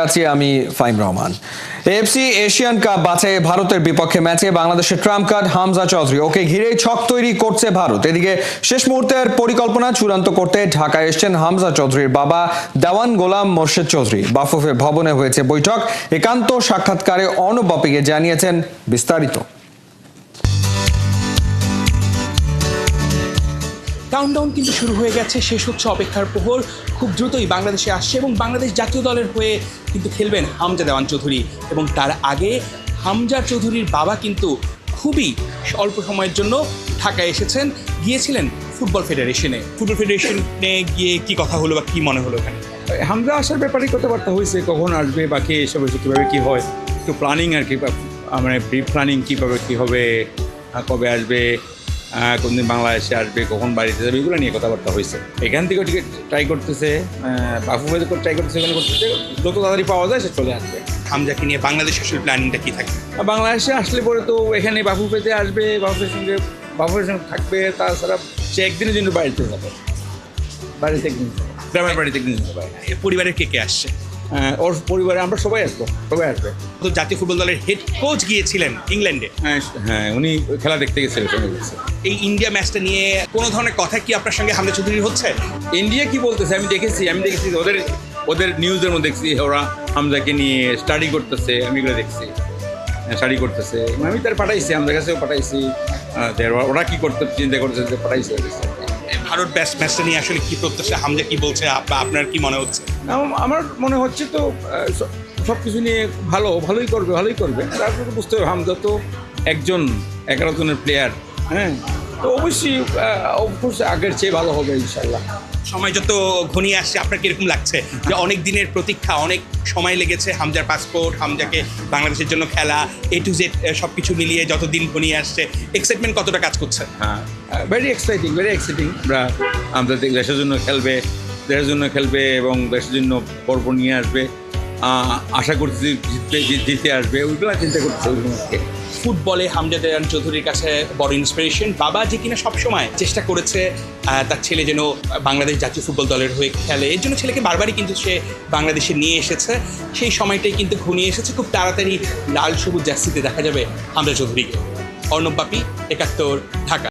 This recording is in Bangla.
আছি আমি Faim Rahman. AFC Asian cup বাছাইয়ে ভারতের বিপক্ষে ম্যাচে বাংলাদেশের ট্রাম্প কার্ড হামজা চৌধুরী। ওকে ঘিরেই ছক তৈরি করছে ভারত। এদিকে শেষ মুহূর্তের পরিকল্পনা চূড়ান্ত করতে ঢাকায় এসেছেন হামজা চৌধুরীর বাবা দেওয়ান গোলাম মোর্শেদ চৌধুরী। বাফুফে ভবনে হয়েছে বৈঠক। একান্ত সাক্ষাৎকারে অর্ণব বাপিকে জানিয়েছেন বিস্তারিত। কাউন্টডাউন কিন্তু শুরু হয়ে গেছে, শেষ হচ্ছে অপেক্ষার প্রহর। খুব দ্রুতই বাংলাদেশে আসছে এবং বাংলাদেশ জাতীয় দলের হয়ে কিন্তু খেলবেন হামজা দেওয়ান চৌধুরী। এবং তার আগে হামজা চৌধুরীর বাবা কিন্তু খুবই অল্প সময়ের জন্য ঢাকায় এসেছেন, গিয়েছিলেন ফুটবল ফেডারেশনে। ফুটবল ফেডারেশনে গিয়ে কি কথা হলো বা কী মনে হলো এখানে? হামজা আসার ব্যাপারে কথাবার্তা হয়েছে, কখন আসবে বা কে এসব হয়েছে, কীভাবে কী হয়, একটু প্ল্যানিং আর কি, মানে প্রি প্ল্যানিং কীভাবে কী হবে, কবে আসবে, কোনদিন বাংলাদেশে আসবে, কখন বাড়িতে যাবে, এগুলো নিয়ে কথাবার্তা হয়েছে। এখান থেকেও টিকিট ট্রাই করতেছে, বাফুফে ট্রাই করতেছে, এখানে করতেছে, যত তাড়াতাড়ি পাওয়া যায় সে চলে আসবে। হামজাকে নিয়ে বাংলাদেশ আসলে প্ল্যানিংটা কী থাকে? বাংলাদেশে আসলে পরে তো এখানে বাফুফেতে আসবে, বাফুফের সঙ্গে থাকবে, তাছাড়া সে একদিনের জন্য বাড়িতে যাবে, বাড়িতে একদিন, গ্রামের বাড়িতে একদিন যাবে। পরিবারের কে কে আসছে? ওর পরিবারে আমরা সবাই আসবো, সবাই আসবে। তো জাতীয় ফুটবল দলের হেড কোচ গিয়েছিলেন ইংল্যান্ডে। হ্যাঁ, উনি খেলা দেখতে গেছিলেন। এই ইন্ডিয়া ম্যাচটা নিয়ে কোনো ধরনের কথা কি আপনার সঙ্গে হামজা চৌধুরীর হচ্ছে? ইন্ডিয়া কি বলতেছে আমি দেখেছি ওদের নিউজের মধ্যে দেখছি, ওরা হামজাকে নিয়ে স্টাডি করতেছে, আমি এগুলো দেখছি, স্টাডি করতেছে। আমি তার পাঠাইছি, আমাদের কাছেও পাঠাইছি, ওরা কি করতে চিন্তা করতেছে পাঠাইছি। ভারত ব্যাস্ট ম্যাচটা নিয়ে আসলে কি প্রত্যাশা, হামজা কি বলছে, আপনার কি মনে হচ্ছে? আমার মনে হচ্ছে তো সব কিছু নিয়ে ভালোই করবে। তারপরে বুঝতে হবে হামজা তো একজন 11 জনের প্লেয়ার, হ্যাঁ, তো অবশ্যই আগের চেয়ে ভালো হবে ইনশাল্লাহ। সময় যত ঘনিয়ে আসছে আপনার কিরকম লাগছে যে অনেক দিনের প্রতীক্ষা, অনেক সময় লেগেছে, হামজার পাসপোর্ট, হামজাকে বাংলাদেশের জন্য খেলা, A to Z সব কিছু মিলিয়ে যত দিন ঘনিয়ে আসছে, এক্সাইটমেন্ট কতটা কাজ করছে? হ্যাঁ, ভেরি এক্সাইটিং। আমরা দেশের জন্য খেলবে এবং দেশের জন্য পর্ব নিয়ে আসবে। আশা করছি জিতে আসবে, ওইগুলো চিন্তা করছে। ফুটবলে হামজা দেওয়ান চৌধুরীর কাছে বড় ইন্সপিরেশন। বাবা যে কিনা সবসময় চেষ্টা করেছে তার ছেলে যেন বাংলাদেশ জাতীয় ফুটবল দলের হয়ে খেলে, এর জন্য ছেলেকে বারবারই কিন্তু সে বাংলাদেশে নিয়ে এসেছে। সেই সময়টাই কিন্তু ঘনিয়ে এসেছে, খুব তাড়াতাড়ি লাল সবুজ জার্সিতে দেখা যাবে হামজা চৌধুরীকে। অর্ণব বাপি, 71, ঢাকা।